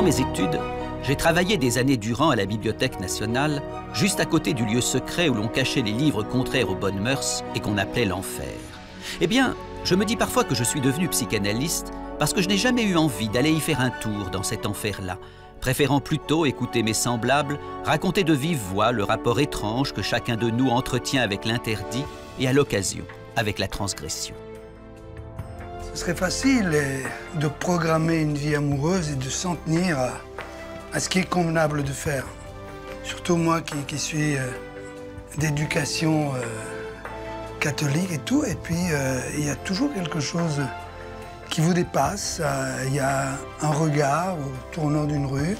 mes études, j'ai travaillé des années durant à la Bibliothèque nationale, juste à côté du lieu secret où l'on cachait les livres contraires aux bonnes mœurs et qu'on appelait l'enfer. Eh bien, je me dis parfois que je suis devenu psychanalyste parce que je n'ai jamais eu envie d'aller y faire un tour dans cet enfer-là, préférant plutôt écouter mes semblables raconter de vive voix le rapport étrange que chacun de nous entretient avec l'interdit et à l'occasion avec la transgression. Ce serait facile de programmer une vie amoureuse et de s'en tenir à ce qui est convenable de faire. Surtout moi qui suis d'éducation catholique et tout, et puis il y a toujours quelque chose qui vous dépasse. Il y a un regard au tournant d'une rue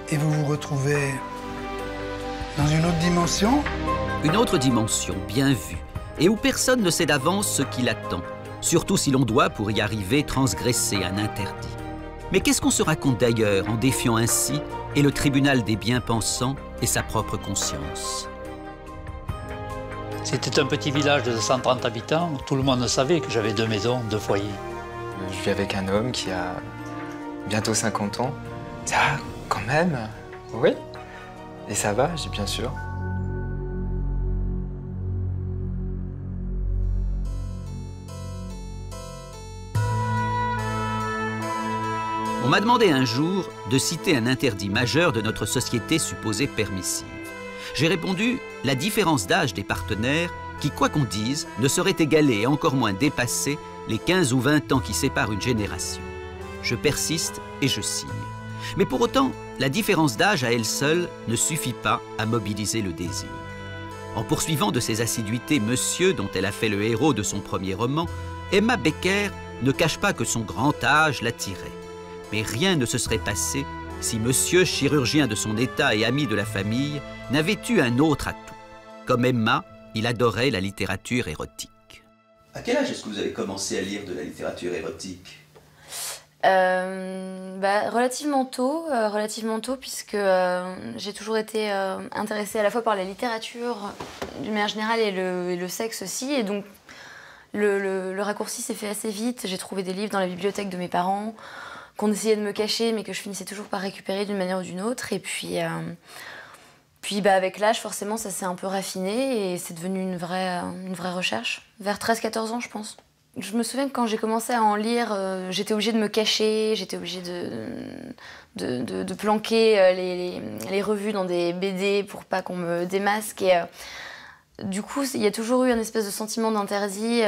et vous vous retrouvez dans une autre dimension. Une autre dimension bien vue et où personne ne sait d'avance ce qui l'attend, surtout si l'on doit, pour y arriver, transgresser un interdit. Mais qu'est-ce qu'on se raconte d'ailleurs en défiant ainsi et le tribunal des bien-pensants et sa propre conscience? C'était un petit village de 130 habitants. Tout le monde savait que j'avais 2 maisons, 2 foyers. Je vis avec un homme qui a bientôt 50 ans. Ah, quand même, oui. Et ça va, j'ai bien sûr. On m'a demandé un jour de citer un interdit majeur de notre société supposée permissive. J'ai répondu la différence d'âge des partenaires qui, quoi qu'on dise, ne saurait égaler et encore moins dépasser les 15 ou 20 ans qui séparent une génération. Je persiste et je signe. Mais pour autant, la différence d'âge à elle seule ne suffit pas à mobiliser le désir. En poursuivant de ses assiduités Monsieur, dont elle a fait le héros de son premier roman, Emma Becker ne cache pas que son grand âge l'attirait. Mais rien ne se serait passé si Monsieur, chirurgien de son état et ami de la famille, n'avait eu un autre atout. Comme Emma, il adorait la littérature érotique. À quel âge est-ce que vous avez commencé à lire de la littérature érotique? Relativement tôt, puisque j'ai toujours été intéressée à la fois par la littérature d'une manière générale et le sexe aussi. Et donc le raccourci s'est fait assez vite. J'ai trouvé des livres dans la bibliothèque de mes parents qu'on essayait de me cacher, mais que je finissais toujours par récupérer d'une manière ou d'une autre. Et puis avec l'âge, forcément, ça s'est un peu raffiné et c'est devenu une vraie recherche. Vers 13-14 ans, je pense. Je me souviens que quand j'ai commencé à en lire, j'étais obligée de me cacher, j'étais obligée de planquer les revues dans des BD pour pas qu'on me démasque. Et du coup, il y a toujours eu un espèce de sentiment d'interdit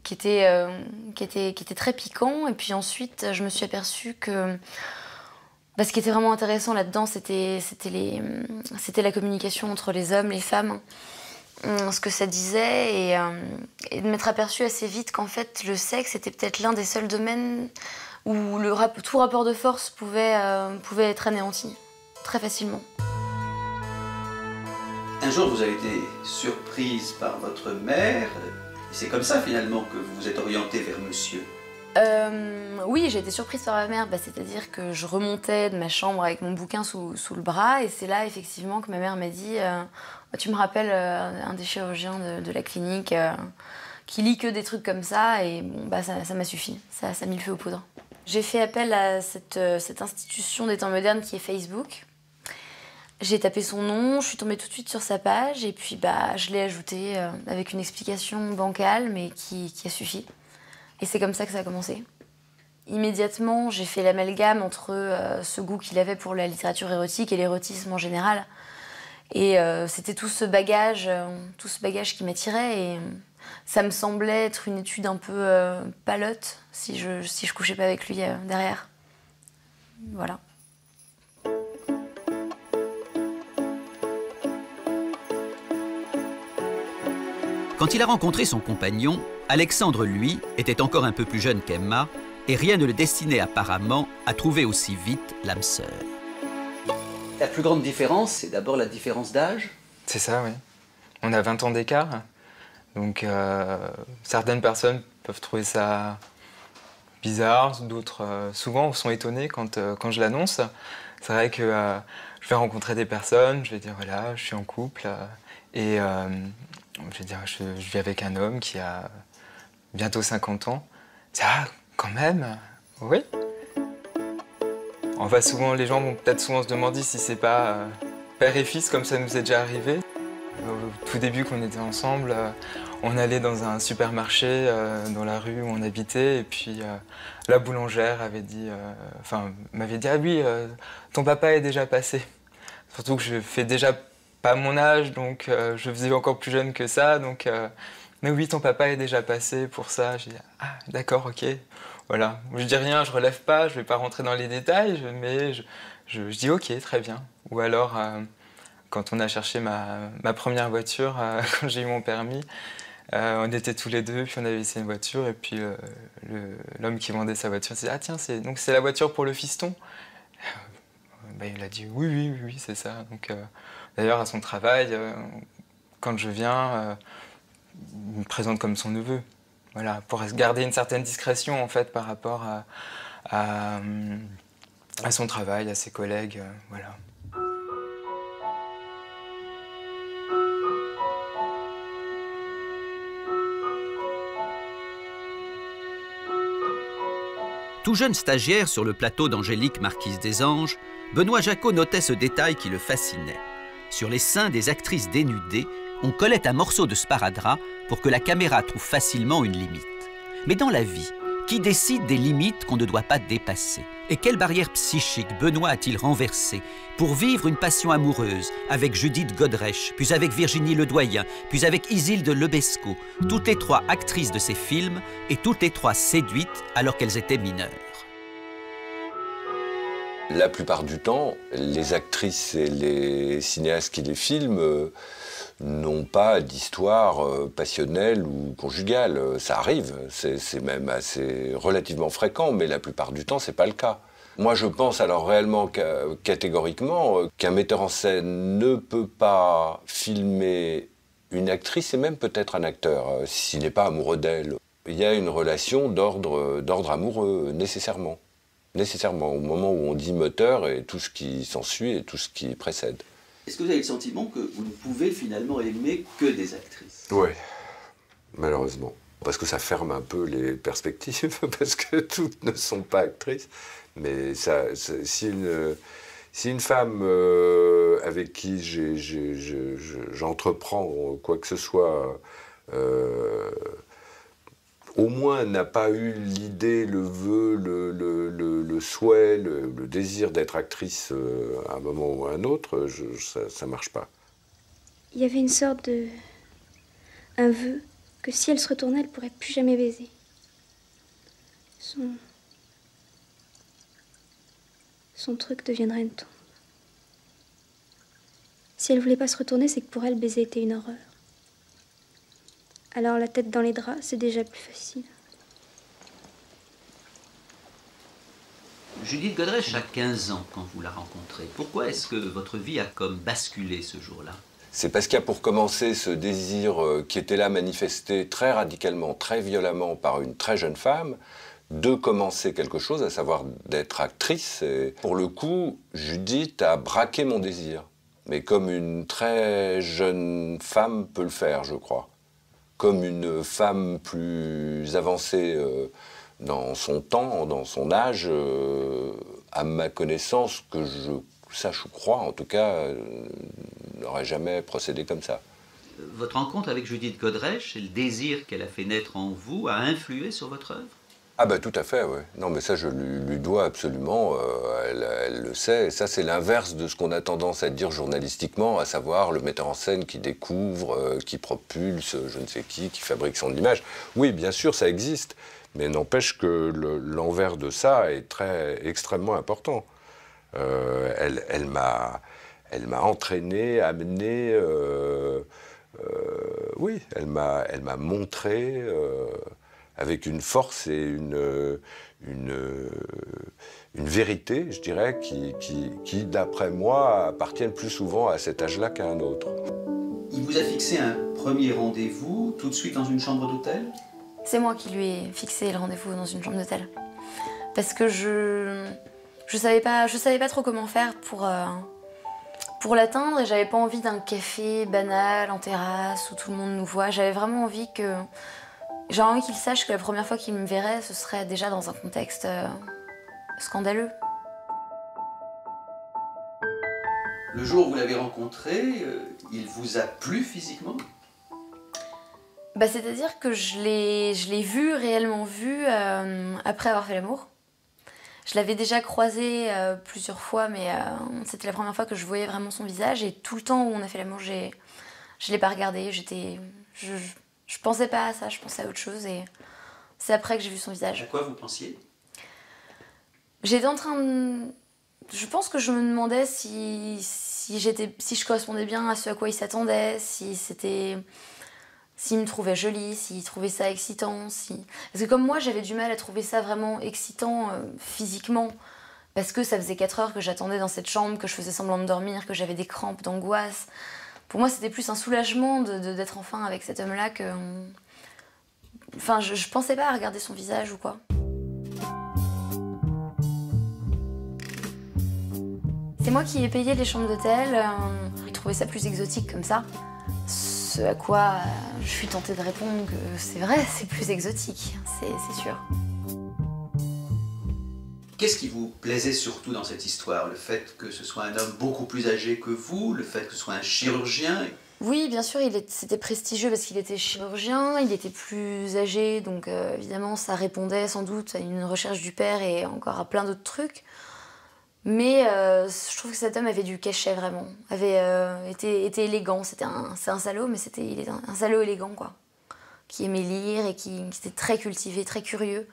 qui était très piquant. Et puis ensuite, je me suis aperçue que ce qui était vraiment intéressant là-dedans, c'était la communication entre les hommes, les femmes, ce que ça disait, et de m'être aperçue assez vite qu'en fait, le sexe était peut-être l'un des seuls domaines où tout rapport de force pouvait être anéanti, très facilement. Un jour, vous avez été surprise par votre mère, et c'est comme ça finalement que vous vous êtes orientée vers Monsieur. Oui, j'ai été surprise par ma mère, c'est-à-dire que je remontais de ma chambre avec mon bouquin sous le bras, et c'est là effectivement que ma mère m'a dit tu me rappelles un des chirurgiens de la clinique qui lit que des trucs comme ça, et bon, ça m'a suffi, ça a mis le feu aux poudres. J'ai fait appel à cette institution des temps modernes qui est Facebook. J'ai tapé son nom, je suis tombée tout de suite sur sa page, et puis je l'ai ajouté avec une explication bancale, mais qui a suffi. Et c'est comme ça que ça a commencé. Immédiatement, j'ai fait l'amalgame entre ce goût qu'il avait pour la littérature érotique et l'érotisme en général. Et c'était tout ce bagage qui m'attirait. Et ça me semblait être une étude un peu palote si je couchais pas avec lui derrière. Voilà. Quand il a rencontré son compagnon, Alexandre, lui, était encore un peu plus jeune qu'Emma, et rien ne le destinait apparemment à trouver aussi vite l'âme sœur. La plus grande différence, c'est d'abord la différence d'âge. C'est ça, oui. On a 20 ans d'écart, donc certaines personnes peuvent trouver ça bizarre, d'autres souvent sont étonnées quand je l'annonce. C'est vrai que je vais rencontrer des personnes, je vais dire voilà, je suis en couple, et je vais dire je vis avec un homme qui a bientôt 50 ans. Ah, quand même, oui. Enfin, souvent, les gens vont peut-être souvent se demander si c'est pas père et fils, comme ça nous est déjà arrivé. Au tout début qu'on était ensemble, on allait dans un supermarché dans la rue où on habitait, et puis la boulangère avait dit, m'avait dit « Ah oui, ton papa est déjà passé ». Surtout que je fais déjà pas mon âge, donc je faisais encore plus jeune que ça, donc mais oui, ton papa est déjà passé pour ça. J'ai dit « Ah, d'accord, ok ». Voilà, je dis rien, je relève pas, je vais pas rentrer dans les détails, mais je dis ok, très bien. Ou alors, quand on a cherché ma première voiture, quand j'ai eu mon permis, on était tous les deux, puis on avait essayé une voiture, et puis l'homme qui vendait sa voiture s'est dit « Ah tiens, c'est la voiture pour le fiston ?» Il a dit « Oui, c'est ça. » Donc, d'ailleurs, à son travail, quand je viens, il me présente comme son neveu. Voilà, pour garder une certaine discrétion en fait par rapport à son travail, à ses collègues, voilà. Tout jeune stagiaire sur le plateau d'Angélique, marquise des Anges, Benoît Jacquot notait ce détail qui le fascinait. Sur les seins des actrices dénudées, on collait un morceau de sparadrap pour que la caméra trouve facilement une limite. Mais dans la vie, qui décide des limites qu'on ne doit pas dépasser? Et quelle barrière psychique Benoît a-t-il renversée pour vivre une passion amoureuse avec Judith Godrèche, puis avec Virginie Ledoyen, puis avec Isilde Lebesco, toutes les trois actrices de ses films et toutes les trois séduites alors qu'elles étaient mineures? La plupart du temps, les actrices et les cinéastes qui les filment n'ont pas d'histoire passionnelle ou conjugale. Ça arrive, c'est même assez relativement fréquent, mais la plupart du temps, c'est pas le cas. Moi, je pense alors réellement catégoriquement qu'un metteur en scène ne peut pas filmer une actrice et même peut-être un acteur s'il n'est pas amoureux d'elle. Il y a une relation d'ordre amoureux, nécessairement. Nécessairement, au moment où on dit moteur et tout ce qui s'ensuit et tout ce qui précède. Est-ce que vous avez le sentiment que vous ne pouvez finalement aimer que des actrices? Oui, malheureusement. Parce que ça ferme un peu les perspectives, parce que toutes ne sont pas actrices. Mais ça, si une femme avec qui j'entreprends quoi que ce soit, au moins n'a pas eu l'idée, le vœu, le souhait, le désir d'être actrice à un moment ou à un autre, ça ne marche pas. Il y avait une sorte de... un vœu que si elle se retournait, elle ne pourrait plus jamais baiser. Son truc deviendrait une tombe. Si elle ne voulait pas se retourner, c'est que pour elle, baiser était une horreur. Alors la tête dans les draps, c'est déjà plus facile. Judith Godrèche a 15 ans quand vous la rencontrez. Pourquoi est-ce que votre vie a comme basculé ce jour-là? C'est parce qu'il y a pour commencer ce désir qui était là manifesté très radicalement, très violemment par une très jeune femme, de commencer quelque chose, à savoir d'être actrice. Et pour le coup, Judith a braqué mon désir. Mais comme une très jeune femme peut le faire, je crois. Comme une femme plus avancée dans son temps, dans son âge, à ma connaissance, que je sache ou crois, en tout cas, n'aurait jamais procédé comme ça. Votre rencontre avec Judith Godrèche et le désir qu'elle a fait naître en vous a influé sur votre œuvre? Ah ben tout à fait, oui. Non mais ça je lui dois absolument, elle le sait. Et ça c'est l'inverse de ce qu'on a tendance à dire journalistiquement, à savoir le metteur en scène qui découvre, qui propulse je ne sais qui fabrique son image. Oui, bien sûr, ça existe, mais n'empêche que l'envers de ça est extrêmement important. Elle m'a entraîné, amené, oui, elle m'a montré... avec une force et une vérité, je dirais, qui d'après moi, appartiennent plus souvent à cet âge-là qu'à un autre. Il vous a fixé un premier rendez-vous tout de suite dans une chambre d'hôtel? C'est moi qui lui ai fixé le rendez-vous dans une chambre d'hôtel. Parce que je savais pas trop comment faire pour l'atteindre et j'avais pas envie d'un café banal en terrasse où tout le monde nous voit. J'avais vraiment envie qu'il sache que la première fois qu'il me verrait, ce serait déjà dans un contexte scandaleux. Le jour où vous l'avez rencontré, il vous a plu physiquement? Bah, c'est-à-dire que je l'ai vu, réellement vu, après avoir fait l'amour. Je l'avais déjà croisé plusieurs fois, mais c'était la première fois que je voyais vraiment son visage. Et tout le temps où on a fait l'amour, je l'ai pas regardé. Je pensais pas à ça, je pensais à autre chose. Et c'est après que j'ai vu son visage. À quoi vous pensiez? J'étais en train de... Je pense que je me demandais si je correspondais bien à ce à quoi il s'attendait, s'il me trouvait jolie, s'il trouvait ça excitant. Parce que comme moi, j'avais du mal à trouver ça vraiment excitant physiquement, parce que ça faisait 4 heures que j'attendais dans cette chambre, que je faisais semblant de dormir, que j'avais des crampes d'angoisse. Pour moi, c'était plus un soulagement d'être enfin avec cet homme-là que... Enfin, je pensais pas à regarder son visage ou quoi. C'est moi qui ai payé les chambres d'hôtel. Il trouvait ça plus exotique comme ça. Ce à quoi je suis tentée de répondre que c'est vrai, c'est plus exotique, c'est sûr. Qu'est-ce qui vous plaisait surtout dans cette histoire? Le fait que ce soit un homme beaucoup plus âgé que vous, le fait que ce soit un chirurgien? Oui, bien sûr, c'était prestigieux parce qu'il était chirurgien, il était plus âgé, donc évidemment ça répondait sans doute à une recherche du père et encore à plein d'autres trucs. Mais je trouve que cet homme avait du cachet vraiment, était élégant. C'est un salaud, mais il est un salaud élégant quoi, qui aimait lire et qui était très cultivé, très curieux.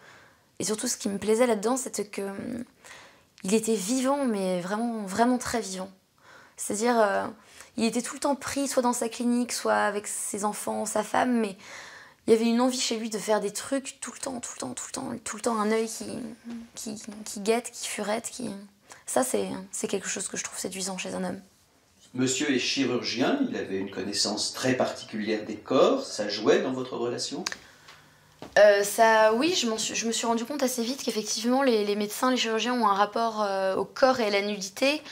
Et surtout, ce qui me plaisait là-dedans, c'était que il était vivant, mais vraiment, vraiment très vivant. C'est-à-dire, il était tout le temps pris, soit dans sa clinique, soit avec ses enfants, sa femme, mais il y avait une envie chez lui de faire des trucs tout le temps, un œil qui guette, qui furette, qui... Ça, c'est quelque chose que je trouve séduisant chez un homme. Monsieur est chirurgien, il avait une connaissance très particulière des corps, ça jouait dans votre relation? Oui, je me suis rendu compte assez vite qu'effectivement les médecins, les chirurgiens ont un rapport au corps et à la nudité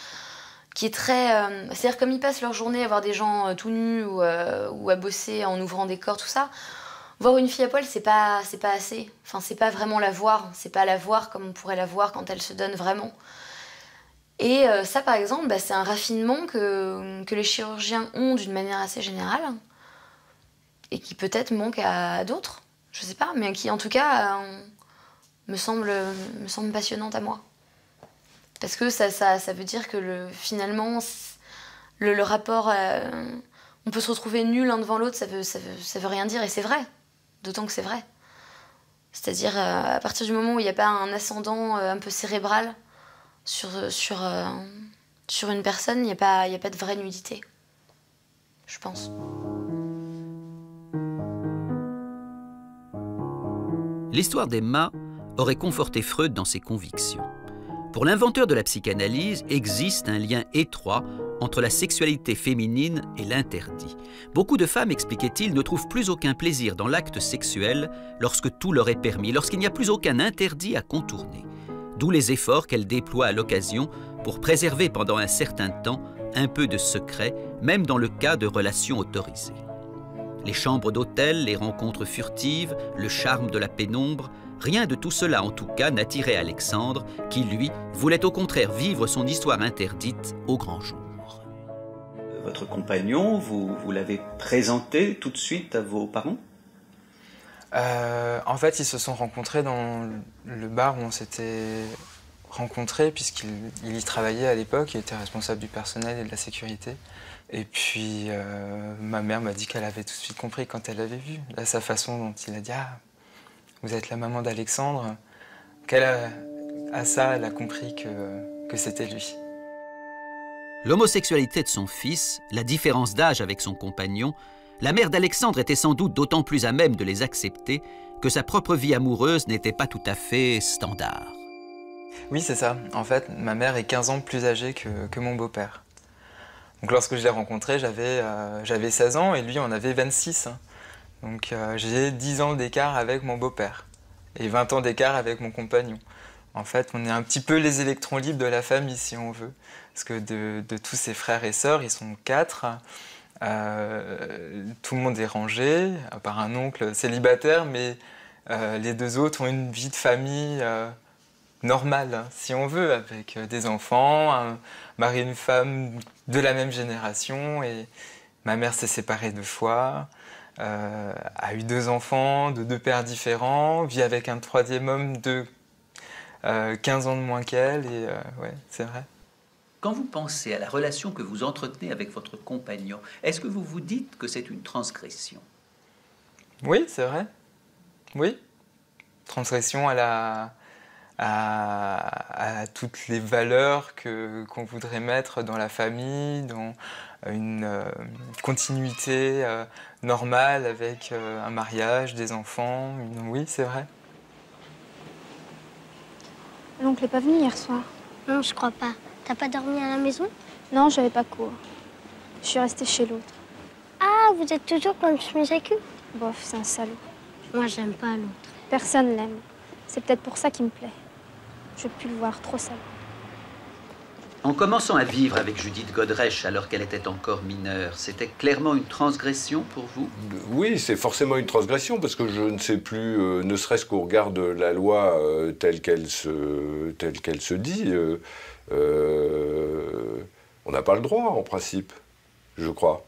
qui est très... c'est-à-dire comme ils passent leur journée à voir des gens tout nus ou à bosser en ouvrant des corps, tout ça, voir une fille à poil, c'est pas assez. Enfin, c'est pas vraiment la voir, c'est pas la voir comme on pourrait la voir quand elle se donne vraiment. Et ça, par exemple, bah, c'est un raffinement que les chirurgiens ont d'une manière assez générale et qui peut-être manque à d'autres, je sais pas, mais qui en tout cas me semble passionnante à moi. Parce que ça veut dire que finalement, le rapport, on peut se retrouver nus l'un devant l'autre, ça veut rien dire, et c'est vrai, d'autant que c'est vrai. C'est-à-dire, à partir du moment où il n'y a pas un ascendant un peu cérébral, sur une personne, il n'y a pas de vraie nudité, je pense. L'histoire d'Emma aurait conforté Freud dans ses convictions. Pour l'inventeur de la psychanalyse, existe un lien étroit entre la sexualité féminine et l'interdit. Beaucoup de femmes, expliquait-il, ne trouvent plus aucun plaisir dans l'acte sexuel lorsque tout leur est permis, lorsqu'il n'y a plus aucun interdit à contourner. D'où les efforts qu'elle déploie à l'occasion pour préserver pendant un certain temps un peu de secret, même dans le cas de relations autorisées. Les chambres d'hôtel, les rencontres furtives, le charme de la pénombre, rien de tout cela en tout cas n'attirait Alexandre, qui lui voulait au contraire vivre son histoire interdite au grand jour. Votre compagnon, vous l'avez présenté tout de suite à vos parents? En fait, ils se sont rencontrés dans le bar où on s'était rencontrés, puisqu'il y travaillait à l'époque, il était responsable du personnel et de la sécurité. Et puis, ma mère m'a dit qu'elle avait tout de suite compris quand elle l'avait vu. Là, sa façon dont il a dit « Ah, vous êtes la maman d'Alexandre », à ça, elle a compris que c'était lui. L'homosexualité de son fils, la différence d'âge avec son compagnon, la mère d'Alexandre était sans doute d'autant plus à même de les accepter que sa propre vie amoureuse n'était pas tout à fait standard. Oui, c'est ça. En fait, ma mère est 15 ans plus âgée que mon beau-père. Donc lorsque je l'ai rencontré, j'avais 16 ans et lui en avait 26. Donc j'ai 10 ans d'écart avec mon beau-père et 20 ans d'écart avec mon compagnon. En fait, on est un petit peu les électrons libres de la famille, si on veut. Parce que de tous ses frères et sœurs, ils sont 4. Tout le monde est rangé, à part un oncle célibataire, mais les 2 autres ont une vie de famille normale, si on veut, avec des enfants, un mari et une femme de la même génération. Et ma mère s'est séparée 2 fois, a eu 2 enfants de 2 pères différents, vit avec un 3e homme de 15 ans de moins qu'elle. Et ouais, c'est vrai. Quand vous pensez à la relation que vous entretenez avec votre compagnon, est-ce que vous vous dites que c'est une transgression? Oui, c'est vrai. Oui. Transgression à toutes les valeurs qu'on voudrait mettre dans la famille, dans une continuité normale avec un mariage, des enfants. Oui, c'est vrai. L'oncle n'est pas venu hier soir. Non, je crois pas. T'as pas dormi à la maison? Non, j'avais pas cours. Je suis restée chez l'autre. Ah, vous êtes toujours comme chemise à cul? Bof, c'est un salaud. Moi, j'aime pas l'autre. Personne l'aime. C'est peut-être pour ça qu'il me plaît. Je veux plus le voir, trop salaud. En commençant à vivre avec Judith Godrèche alors qu'elle était encore mineure, c'était clairement une transgression pour vous? Oui, c'est forcément une transgression, parce que je ne sais plus, ne serait-ce qu'au regard de la loi telle qu'elle se dit, on n'a pas le droit, en principe, je crois.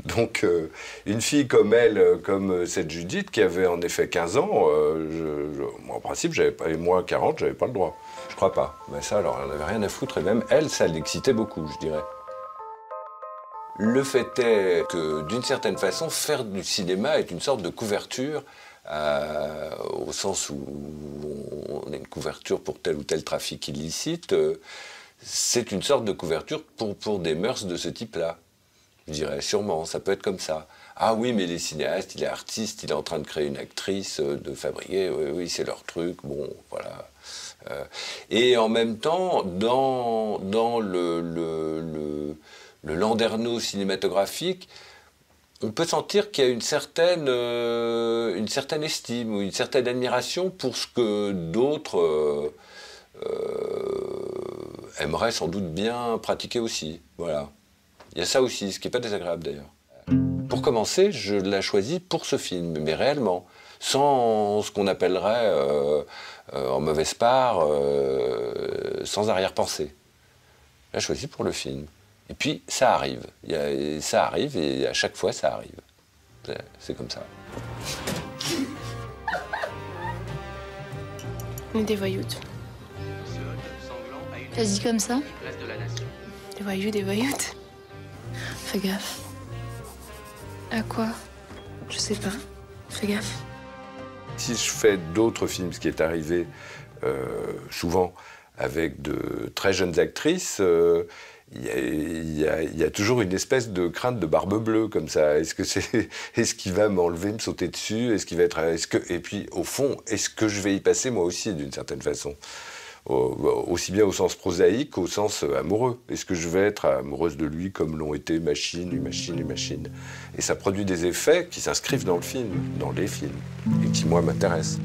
Donc, une fille comme elle, comme cette Judith, qui avait en effet 15 ans, moi, en principe, et moi 40, j'avais pas le droit. Je crois pas. Mais ça, alors, elle n'avait rien à foutre, et même elle, ça l'excitait beaucoup, je dirais. Le fait est que, d'une certaine façon, faire du cinéma est une sorte de couverture, au sens où on a une couverture pour tel ou tel trafic illicite, c'est une sorte de couverture pour des mœurs de ce type-là. Je dirais, sûrement, ça peut être comme ça. Ah oui, mais les cinéastes, il est artiste, il est en train de créer une actrice, de fabriquer, oui, c'est leur truc, bon, voilà. Et en même temps, dans le landerneau cinématographique, on peut sentir qu'il y a une certaine estime ou une certaine admiration pour ce que d'autres aimeraient sans doute bien pratiquer aussi, voilà. Il y a ça aussi, ce qui n'est pas désagréable d'ailleurs. Pour commencer, je l'ai choisi pour ce film, mais réellement, sans ce qu'on appellerait, en mauvaise part, sans arrière-pensée. Je l'ai choisi pour le film. Et puis, ça arrive. Ça arrive, et à chaque fois, ça arrive. C'est comme ça. On est des voyoutes. Ça se dit comme ça? Des voyous, des voyoutes. Fais gaffe. À quoi? Je sais pas. Fais gaffe. Si je fais d'autres films, ce qui est arrivé souvent avec de très jeunes actrices, il y a toujours une espèce de crainte de barbe bleue comme ça. Est-ce qu'il va m'enlever, me sauter dessus? Et puis au fond, est-ce que je vais y passer moi aussi d'une certaine façon? Aussi bien au sens prosaïque qu'au sens amoureux. Est-ce que je vais être amoureuse de lui comme l'ont été Machine. Et ça produit des effets qui s'inscrivent dans le film, dans les films, et qui, moi, m'intéressent.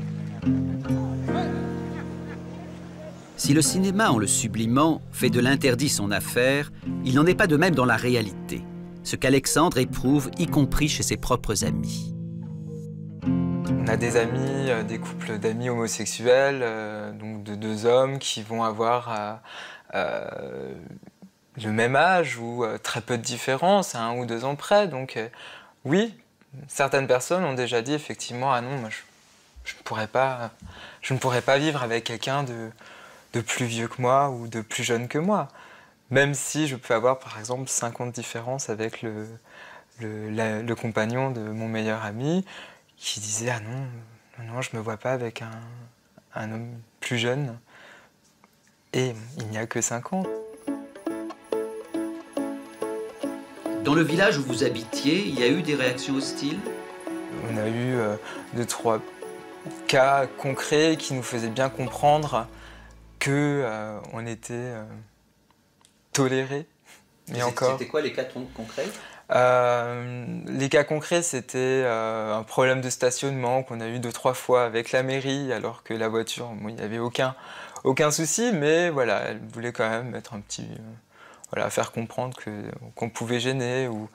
Si le cinéma, en le sublimant, fait de l'interdit son affaire, il n'en est pas de même dans la réalité, ce qu'Alexandre éprouve, y compris chez ses propres amis. On a des amis, des couples d'amis homosexuels, donc de 2 hommes qui vont avoir le même âge ou très peu de différence, à 1 ou 2 ans près. Donc oui, certaines personnes ont déjà dit effectivement « Ah non, moi je ne pourrais pas vivre avec quelqu'un de plus vieux que moi ou de plus jeune que moi. » Même si je peux avoir par exemple 5 ans de différence avec le compagnon de mon meilleur ami, qui disait « Ah non, je me vois pas avec un homme plus jeune. » Et il n'y a que 5 ans. Dans le village où vous habitiez, il y a eu des réactions hostiles? On a eu 2-3 cas concrets qui nous faisaient bien comprendre qu'on était tolérés. Mais encore. C'était quoi les cas concrets? Les cas concrets, c'était un problème de stationnement qu'on a eu 2-3 fois avec la mairie, alors que la voiture, bon, il n'y avait aucun souci, mais voilà, elle voulait quand même mettre un petit... voilà, faire comprendre qu'on pouvait gêner. Ou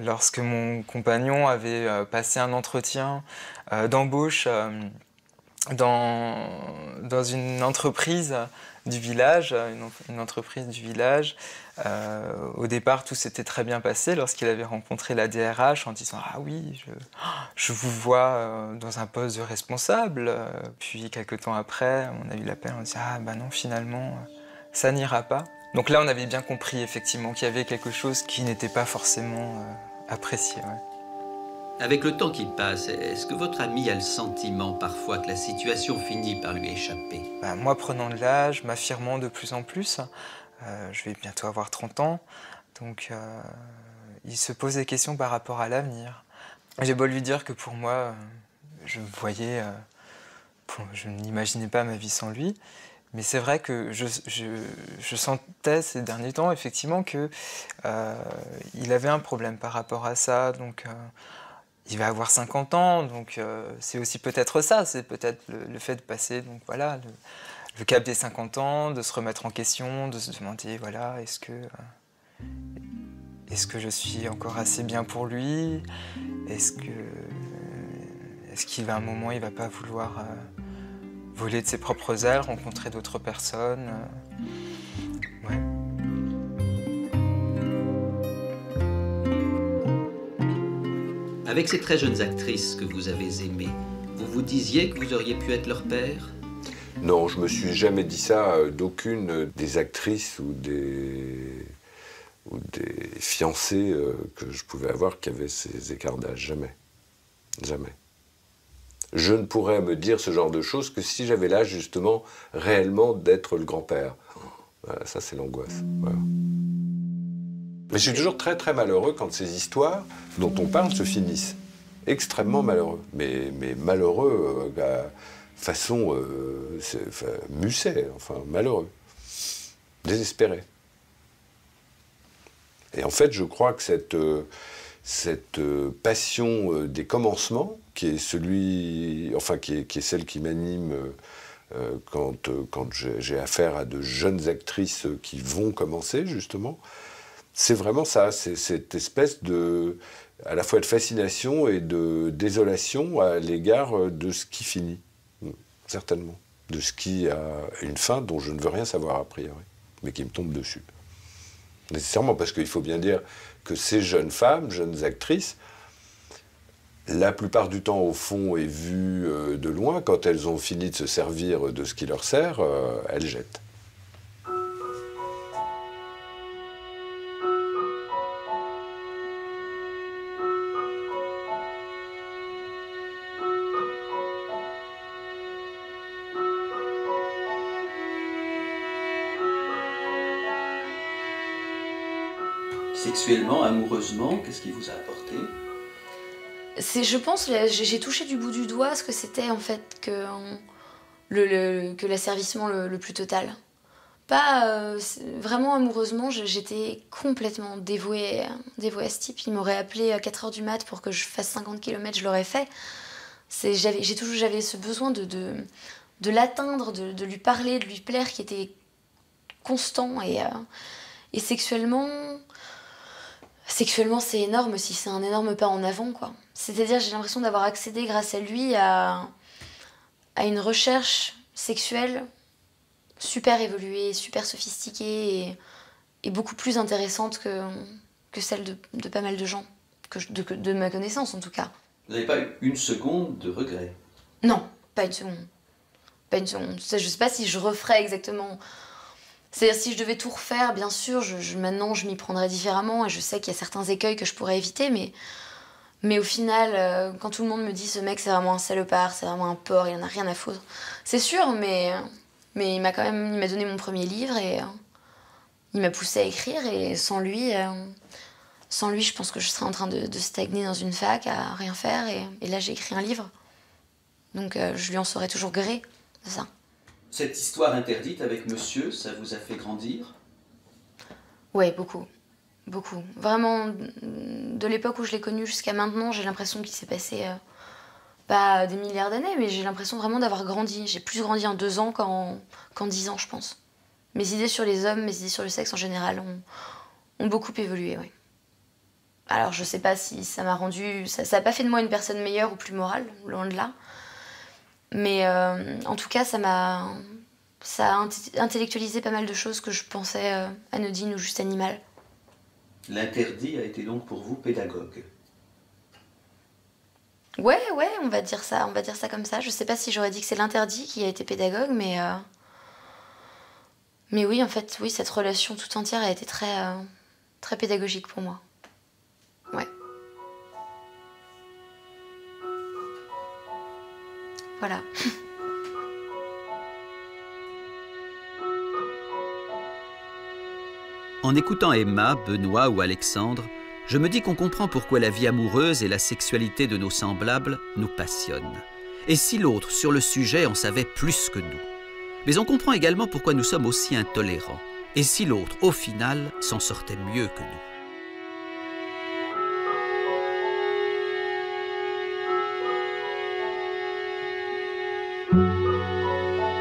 lorsque mon compagnon avait passé un entretien d'embauche dans une entreprise du village, une entreprise du village. Au départ, tout s'était très bien passé lorsqu'il avait rencontré la DRH en disant « Ah oui, je vous vois dans un poste de responsable ». Puis, quelques temps après, on a eu l'appel, on dit « Ah bah non, finalement, ça n'ira pas ». Donc là, on avait bien compris effectivement qu'il y avait quelque chose qui n'était pas forcément apprécié. Ouais. Avec le temps qui passe, est-ce que votre ami a le sentiment parfois que la situation finit par lui échapper? Moi, prenant de l'âge, m'affirmant de plus en plus, je vais bientôt avoir 30 ans, donc il se pose des questions par rapport à l'avenir. J'ai beau lui dire que pour moi, je n'imaginais pas ma vie sans lui, mais c'est vrai que je sentais ces derniers temps effectivement qu'il avait un problème par rapport à ça, donc il va avoir 50 ans, donc c'est aussi peut-être ça, c'est peut-être le fait de passer donc, voilà, le cap des 50 ans, de se remettre en question, de se demander voilà, est-ce que je suis encore assez bien pour lui? Est-ce qu'il va un moment, il va pas vouloir voler de ses propres ailes, rencontrer d'autres personnes ouais. Avec ces très jeunes actrices que vous avez aimées, vous vous disiez que vous auriez pu être leur père? Non, je me suis jamais dit ça d'aucune des actrices ou des fiancées que je pouvais avoir qui avaient ces écarts d'âge. Jamais. Jamais. Je ne pourrais me dire ce genre de choses que si j'avais l'âge, justement, réellement d'être le grand-père. Voilà, ça, c'est l'angoisse. Voilà. Mais je suis toujours très, très malheureux quand ces histoires dont on parle se finissent. Extrêmement malheureux. Mais malheureux façon Musset, enfin, malheureux. Désespéré. Et en fait, je crois que cette passion des commencements, qui est celle qui m'anime quand j'ai affaire à de jeunes actrices qui vont commencer, justement, c'est vraiment ça, c'est cette espèce à la fois de fascination et de désolation à l'égard de ce qui finit, certainement, de ce qui a une fin dont je ne veux rien savoir a priori, mais qui me tombe dessus. Nécessairement, parce qu'il faut bien dire que ces jeunes femmes, jeunes actrices, la plupart du temps, au fond, et vues de loin, quand elles ont fini de se servir de ce qui leur sert, elles jettent. Sexuellement, amoureusement, qu'est-ce qui vous a apporté? Je pense, j'ai touché du bout du doigt ce que c'était en fait que l'asservissement le plus total. Pas vraiment amoureusement, j'étais complètement dévouée à ce type. Il m'aurait appelé à 4h du mat pour que je fasse 50 km, je l'aurais fait. J'avais ce besoin de l'atteindre, de lui parler, de lui plaire qui était constant. Et sexuellement, c'est énorme aussi, c'est un énorme pas en avant, quoi. C'est-à-dire, j'ai l'impression d'avoir accédé grâce à lui à une recherche sexuelle super évoluée, super sophistiquée et beaucoup plus intéressante que celle de pas mal de gens, de ma connaissance en tout cas. Vous n'avez pas eu une seconde de regret? Non, pas une seconde. Pas une seconde. Je sais pas si je referais exactement. C'est-à-dire, si je devais tout refaire, bien sûr, maintenant je m'y prendrais différemment et je sais qu'il y a certains écueils que je pourrais éviter, mais au final, quand tout le monde me dit ce mec c'est vraiment un salopard, c'est vraiment un porc, il en a rien à foutre, c'est sûr, mais il m'a donné mon premier livre et il m'a poussé à écrire et sans lui, je pense que je serais en train de stagner dans une fac à rien faire et là j'ai écrit un livre. Donc je lui en saurais toujours gré de ça. Cette histoire interdite avec monsieur, ça vous a fait grandir? Ouais, beaucoup. Beaucoup. Vraiment, de l'époque où je l'ai connu jusqu'à maintenant, j'ai l'impression qu'il s'est passé pas des milliards d'années, mais j'ai l'impression vraiment d'avoir grandi. J'ai plus grandi en 2 ans qu'en 10 ans, je pense. Mes idées sur les hommes, mes idées sur le sexe en général ont beaucoup évolué, oui. Alors, je sais pas si ça m'a rendu... Ça a pas fait de moi une personne meilleure ou plus morale, loin de là. Mais en tout cas, ça m'a ça a intellectualisé pas mal de choses que je pensais anodines ou juste animales. L'interdit a été donc pour vous pédagogue? Ouais, on va dire ça comme ça. Je sais pas si j'aurais dit que c'est l'interdit qui a été pédagogue, mais oui, en fait, oui, cette relation toute entière a été très pédagogique pour moi. Ouais. Voilà. En écoutant Emma, Benoît ou Alexandre, je me dis qu'on comprend pourquoi la vie amoureuse et la sexualité de nos semblables nous passionnent. Et si l'autre, sur le sujet, en savait plus que nous. Mais on comprend également pourquoi nous sommes aussi intolérants. Et si l'autre, au final, s'en sortait mieux que nous.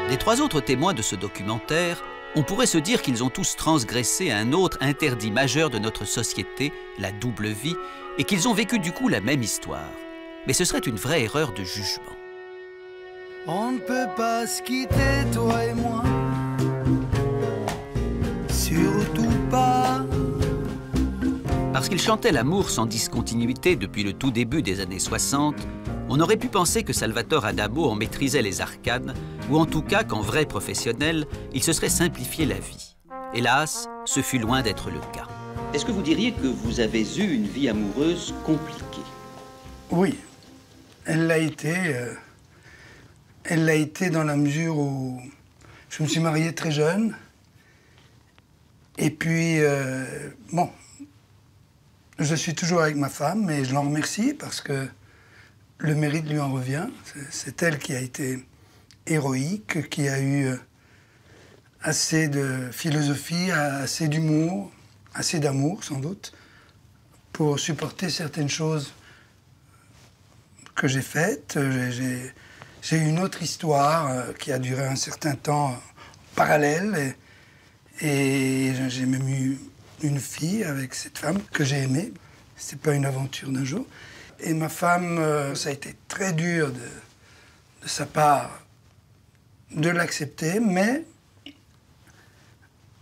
Les 3 autres témoins de ce documentaire, on pourrait se dire qu'ils ont tous transgressé un autre interdit majeur de notre société, la double vie, et qu'ils ont vécu du coup la même histoire. Mais ce serait une vraie erreur de jugement. On ne peut pas se quitter, toi et moi. Surtout pas. Parce qu'ils chantaient l'amour sans discontinuité depuis le tout début des années 60, on aurait pu penser que Salvatore Adamo en maîtrisait les arcanes, ou en tout cas qu'en vrai professionnel, il se serait simplifié la vie. Hélas, ce fut loin d'être le cas. Est-ce que vous diriez que vous avez eu une vie amoureuse compliquée? Oui, elle l'a été. Elle l'a été dans la mesure où je me suis marié très jeune. Et puis, bon, je suis toujours avec ma femme et je l'en remercie parce que le mérite lui en revient. C'est elle qui a été héroïque, qui a eu assez de philosophie, assez d'humour, assez d'amour sans doute, pour supporter certaines choses que j'ai faites. J'ai eu une autre histoire qui a duré un certain temps parallèle et j'ai même eu une fille avec cette femme que j'ai aimée. C'était pas une aventure d'un jour. Et ma femme, ça a été très dur de sa part de l'accepter, mais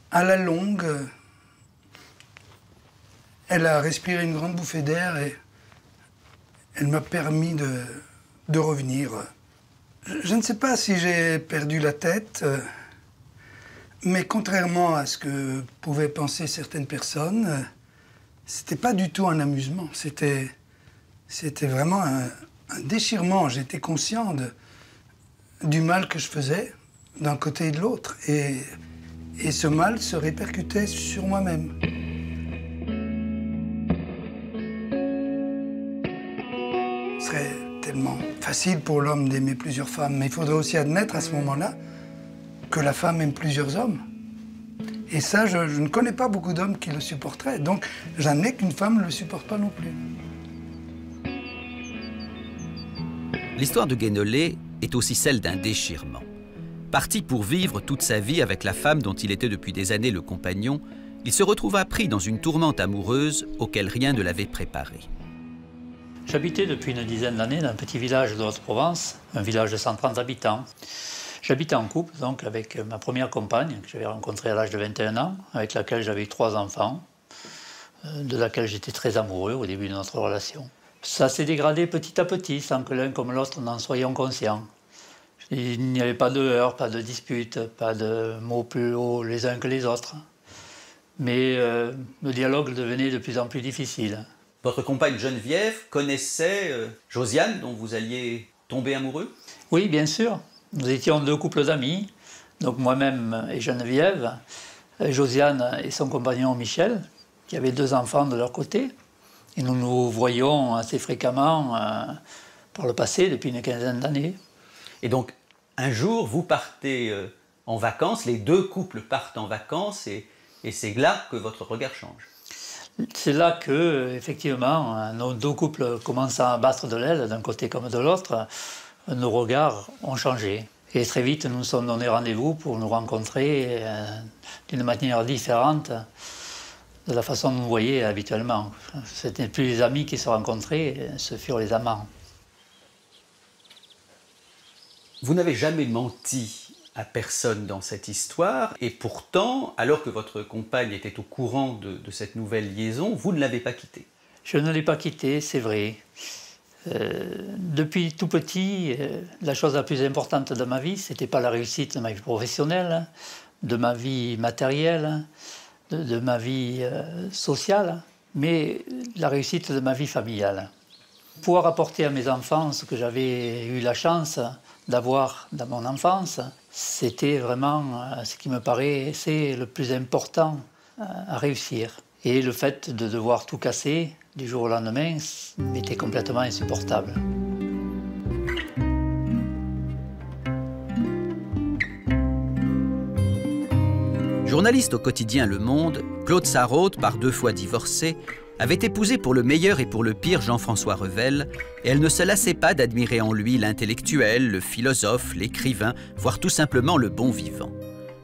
à la longue, elle a respiré une grande bouffée d'air et elle m'a permis de revenir. Je ne sais pas si j'ai perdu la tête, mais contrairement à ce que pouvaient penser certaines personnes, c'était pas du tout un amusement, c'était vraiment un déchirement. J'étais conscient du mal que je faisais d'un côté et de l'autre. Et ce mal se répercutait sur moi-même. Ce serait tellement facile pour l'homme d'aimer plusieurs femmes, mais il faudrait aussi admettre à ce moment-là que la femme aime plusieurs hommes. Et ça, je ne connais pas beaucoup d'hommes qui le supporteraient. Donc, j'admets qu'une femme ne le supporte pas non plus. L'histoire de Guénolé est aussi celle d'un déchirement. Parti pour vivre toute sa vie avec la femme dont il était depuis des années le compagnon, il se retrouva pris dans une tourmente amoureuse auquel rien ne l'avait préparé. J'habitais depuis une dizaine d'années dans un petit village de Haute-Provence, un village de 130 habitants. J'habitais en couple donc avec ma première compagne que j'avais rencontrée à l'âge de 21 ans, avec laquelle j'avais eu 3 enfants, de laquelle j'étais très amoureux au début de notre relation. Ça s'est dégradé petit à petit, sans que l'un comme l'autre n'en soyons conscients. Il n'y avait pas de heurts, pas de disputes, pas de mots plus hauts les uns que les autres. Mais le dialogue devenait de plus en plus difficile. Votre compagne Geneviève connaissait Josiane, dont vous alliez tomber amoureux? Oui, bien sûr. Nous étions 2 couples d'amis, donc moi-même et Geneviève, Josiane et son compagnon Michel, qui avaient 2 enfants de leur côté. Et nous nous voyions assez fréquemment par le passé, depuis une quinzaine d'années. Et donc, un jour, vous partez en vacances, les 2 couples partent en vacances, et c'est là que votre regard change. C'est là que, effectivement, nos 2 couples commencent à battre de l'aile, d'un côté comme de l'autre. Nos regards ont changé. Et très vite, nous nous sommes donné rendez-vous pour nous rencontrer d'une manière différente de la façon dont nous voyait habituellement. Ce n'étaient plus les amis qui se rencontraient, ce furent les amants. Vous n'avez jamais menti à personne dans cette histoire, et pourtant, alors que votre compagne était au courant de cette nouvelle liaison, vous ne l'avez pas quittée. Je ne l'ai pas quittée, c'est vrai. Depuis tout petit, la chose la plus importante de ma vie, c'était pas la réussite de ma vie professionnelle, de ma vie matérielle, de ma vie sociale, mais la réussite de ma vie familiale. Pouvoir apporter à mes enfants ce que j'avais eu la chance d'avoir dans mon enfance, c'était vraiment ce qui me paraissait le plus important à réussir. Et le fait de devoir tout casser du jour au lendemain m'était complètement insupportable. Journaliste au quotidien Le Monde, Claude Sarraute, par 2 fois divorcé, avait épousé pour le meilleur et pour le pire Jean-François Revel, et elle ne se lassait pas d'admirer en lui l'intellectuel, le philosophe, l'écrivain, voire tout simplement le bon vivant.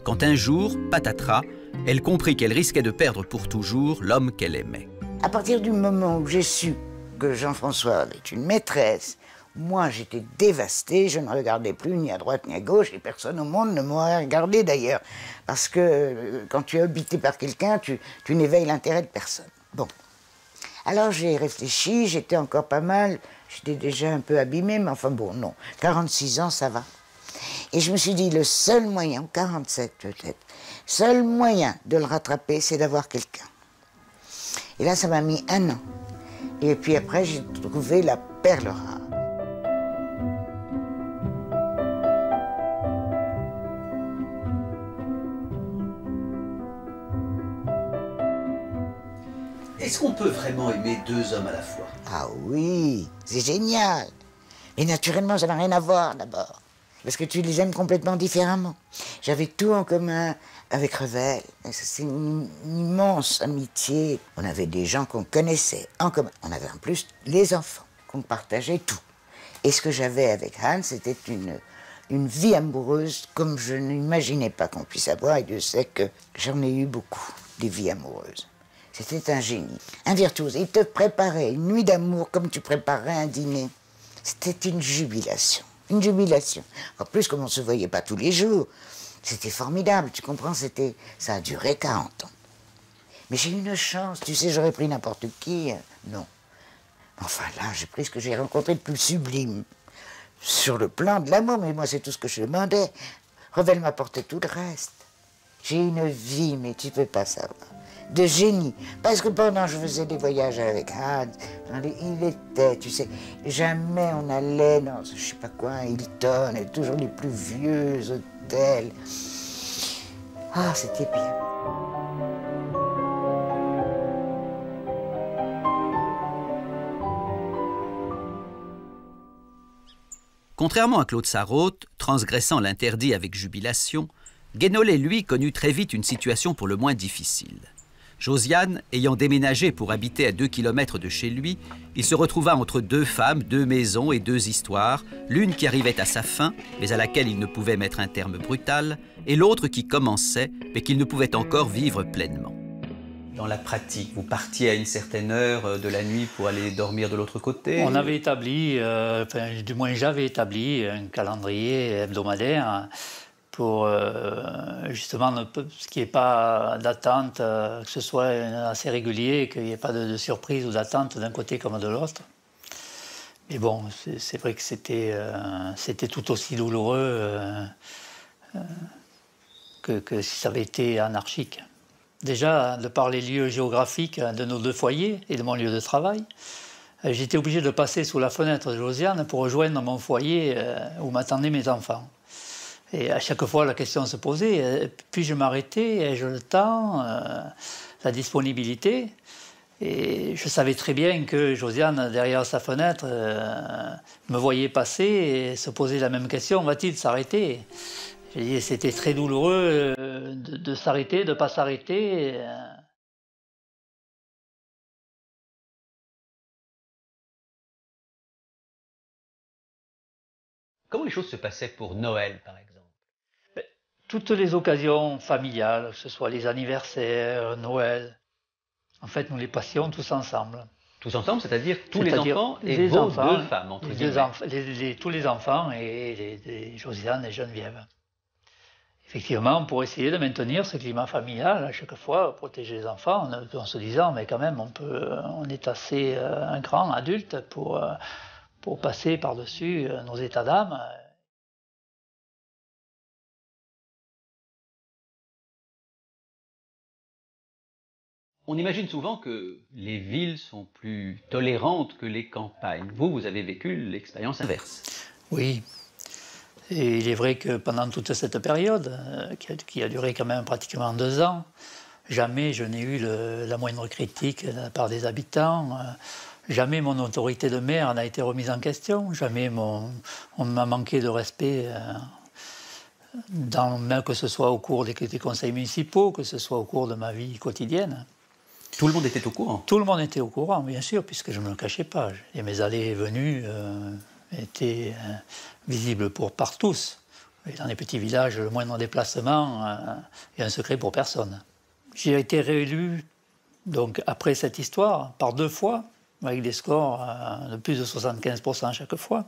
Quand un jour, patatras, elle comprit qu'elle risquait de perdre pour toujours l'homme qu'elle aimait. À partir du moment où j'ai su que Jean-François avait une maîtresse, moi j'étais dévastée, je ne regardais plus ni à droite ni à gauche, et personne au monde ne m'aurait regardé d'ailleurs. Parce que quand tu es habité par quelqu'un, tu n'éveilles l'intérêt de personne. Bon. Alors j'ai réfléchi, j'étais encore pas mal, j'étais déjà un peu abîmée, mais enfin bon, non, 46 ans, ça va. Et je me suis dit, le seul moyen, 47 peut-être, seul moyen de le rattraper, c'est d'avoir quelqu'un. Et là, ça m'a mis 1 an. Et puis après, j'ai trouvé la perle rare. Est-ce qu'on peut vraiment aimer 2 hommes à la fois? Ah oui, c'est génial. Et naturellement, ça n'a rien à voir d'abord. Parce que tu les aimes complètement différemment. J'avais tout en commun avec Revel. C'est une immense amitié. On avait des gens qu'on connaissait en commun. On avait en plus les enfants, qu'on partageait tout. Et ce que j'avais avec Hans, c'était une vie amoureuse comme je n'imaginais pas qu'on puisse avoir. Et Dieu sait que j'en ai eu beaucoup, des vies amoureuses. C'était un génie, un virtuose. Il te préparait une nuit d'amour comme tu préparerais un dîner. C'était une jubilation. Une jubilation. En plus, comme on ne se voyait pas tous les jours, c'était formidable, tu comprends, ça a duré 40 ans. Mais j'ai eu une chance, tu sais, j'aurais pris n'importe qui, non. Enfin là, j'ai pris ce que j'ai rencontré de plus sublime. Sur le plan de l'amour, mais moi c'est tout ce que je demandais. Revel m'apportait tout le reste. J'ai une vie, mais tu peux pas savoir, de génie. Parce que pendant que je faisais des voyages avec Hans, il était, tu sais, jamais on allait dans, je sais pas quoi, un Hilton, et toujours les plus vieux hôtels. Ah, c'était bien. Contrairement à Claude Sarraute, transgressant l'interdit avec jubilation, Guénolé, lui, connut très vite une situation pour le moins difficile. Josiane, ayant déménagé pour habiter à 2 kilomètres de chez lui, il se retrouva entre 2 femmes, 2 maisons et 2 histoires, l'une qui arrivait à sa fin, mais à laquelle il ne pouvait mettre un terme brutal, et l'autre qui commençait, mais qu'il ne pouvait encore vivre pleinement. Dans la pratique, vous partiez à une certaine heure de la nuit pour aller dormir de l'autre côté? On avait établi, du moins j'avais établi un calendrier hebdomadaire pour justement ce qui n'est pas d'attente, que ce soit assez régulier, qu'il n'y ait pas de surprise ou d'attente d'un côté comme de l'autre. Mais bon, c'est vrai que c'était tout aussi douloureux que si ça avait été anarchique. Déjà, de par les lieux géographiques de nos 2 foyers et de mon lieu de travail, j'étais obligé de passer sous la fenêtre de Josiane pour rejoindre mon foyer où m'attendaient mes enfants. Et à chaque fois, la question se posait, puis-je m'arrêter, ai-je le temps, la disponibilité? Et je savais très bien que Josiane, derrière sa fenêtre, me voyait passer et se posait la même question, va-t-il s'arrêter? C'était très douloureux de s'arrêter, de ne pas s'arrêter. Comment les choses se passaient pour Noël, par exemple? Toutes les occasions familiales, que ce soit les anniversaires, Noël, en fait, nous les passions tous ensemble. Tous ensemble, c'est-à-dire tous les enfants et vos 2 femmes, entre guillemets. Tous les enfants et Josiane et Geneviève. Effectivement, pour essayer de maintenir ce climat familial, à chaque fois, protéger les enfants, en se disant, mais quand même, on est assez un grand adulte pour passer par-dessus nos états d'âme. On imagine souvent que les villes sont plus tolérantes que les campagnes. Vous avez vécu l'expérience inverse. Oui. Et il est vrai que pendant toute cette période, qui a duré quand même pratiquement 2 ans, jamais je n'ai eu la moindre critique de la part des habitants. Jamais mon autorité de maire n'a été remise en question. Jamais on m'a manqué de respect, que ce soit au cours des conseils municipaux, que ce soit au cours de ma vie quotidienne. Tout le monde était au courant? Tout le monde était au courant, bien sûr, puisque je ne me le cachais pas. Et mes allées et venues étaient visibles par tous. Et dans les petits villages, le moindre déplacement est un secret pour personne. J'ai été réélu, donc, après cette histoire, par 2 fois, avec des scores de plus de 75% à chaque fois.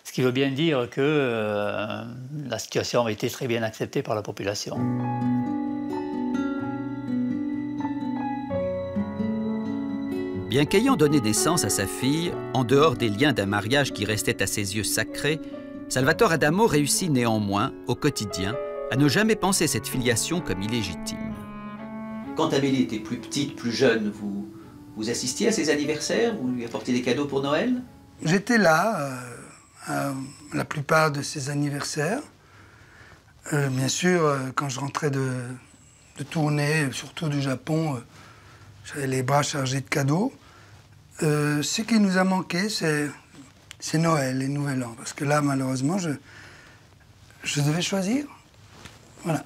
Ce qui veut bien dire que la situation a été très bien acceptée par la population. Bien qu'ayant donné naissance à sa fille, en dehors des liens d'un mariage qui restait à ses yeux sacré, Salvatore Adamo réussit néanmoins, au quotidien, à ne jamais penser cette filiation comme illégitime. Quand Amélie était plus petite, plus jeune, vous assistiez à ses anniversaires? Vous lui apportiez des cadeaux pour Noël? J'étais là à la plupart de ses anniversaires. Bien sûr, quand je rentrais de tournée, surtout du Japon, j'avais les bras chargés de cadeaux. Ce qui nous a manqué, c'est Noël et Nouvel An. Parce que là, malheureusement, je devais choisir. Voilà.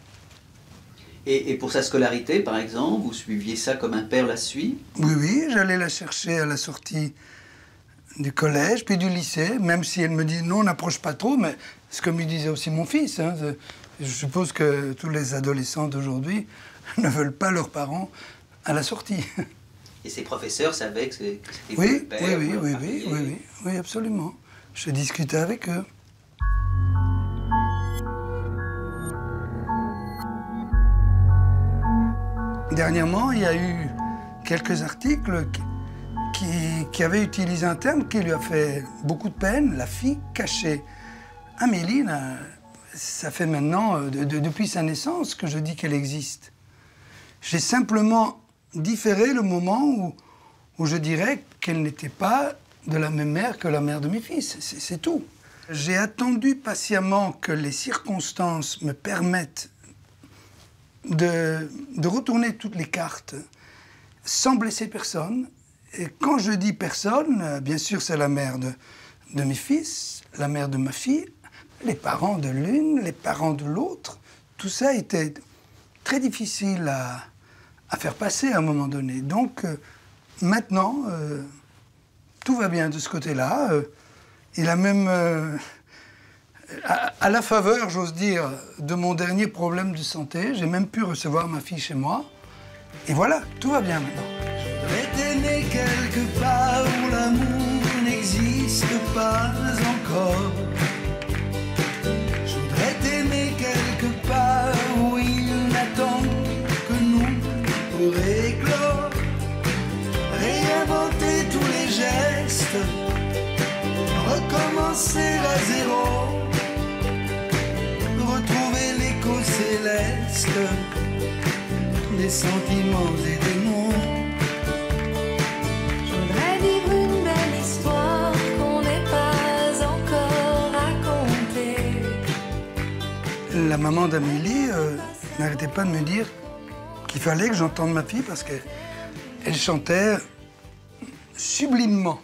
Et pour sa scolarité, par exemple, vous suiviez ça comme un père la suit? Oui, j'allais la chercher à la sortie du collège, puis du lycée, même si elle me dit non, n'approche pas trop, mais c'est comme il disait aussi mon fils. Hein, je suppose que tous les adolescents d'aujourd'hui ne veulent pas leurs parents à la sortie. Et ses professeurs savaient que c'était oui, le père? Oui, absolument. Je discutais avec eux. Dernièrement, il y a eu quelques articles qui avaient utilisé un terme qui lui a fait beaucoup de peine, la fille cachée. Amélie, ça fait maintenant, depuis sa naissance, que je dis qu'elle existe. J'ai simplement différé le moment où je dirais qu'elle n'était pas de la même mère que la mère de mes fils. C'est tout. J'ai attendu patiemment que les circonstances me permettent de retourner toutes les cartes sans blesser personne. Et quand je dis personne, bien sûr, c'est la mère de mes fils, la mère de ma fille, les parents de l'une, les parents de l'autre. Tout ça était très difficile à faire passer à un moment donné. Donc, maintenant, tout va bien de ce côté-là. Il a même... à la faveur, j'ose dire, de mon dernier problème de santé, j'ai même pu recevoir ma fille chez moi. Et voilà, tout va bien maintenant. Je voudrais t'aimer quelque part où l'amour n'existe pas encore. Je voudrais t'aimer quelque part où il n'attend que nous pour éclore. Réinventer tous les gestes, recommencer à zéro. Retrouver l'écho céleste des sentiments et des mots. Je voudrais vivre une belle histoire qu'on n'ait pas encore racontée. La maman d'Amélie n'arrêtait pas de me dire qu'il fallait que j'entende ma fille parce qu'elle chantait sublimement.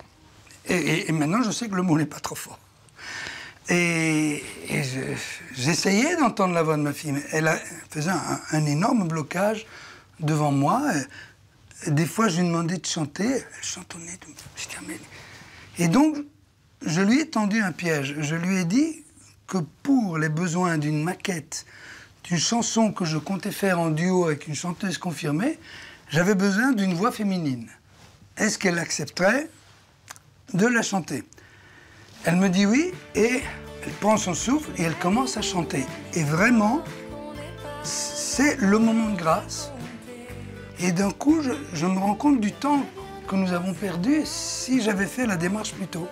Et maintenant, je sais que le mot n'est pas trop fort. Et j'essayais d'entendre la voix de ma fille, mais elle faisait un énorme blocage devant moi. Des fois, je lui demandais de chanter, elle chantonnait. Et donc, je lui ai tendu un piège. Je lui ai dit que pour les besoins d'une maquette, d'une chanson que je comptais faire en duo avec une chanteuse confirmée, j'avais besoin d'une voix féminine. Est-ce qu'elle accepterait de la chanter? Elle me dit oui, et elle prend son souffle et elle commence à chanter. Et vraiment, c'est le moment de grâce. Et d'un coup, je me rends compte du temps que nous avons perdu si j'avais fait la démarche plus tôt.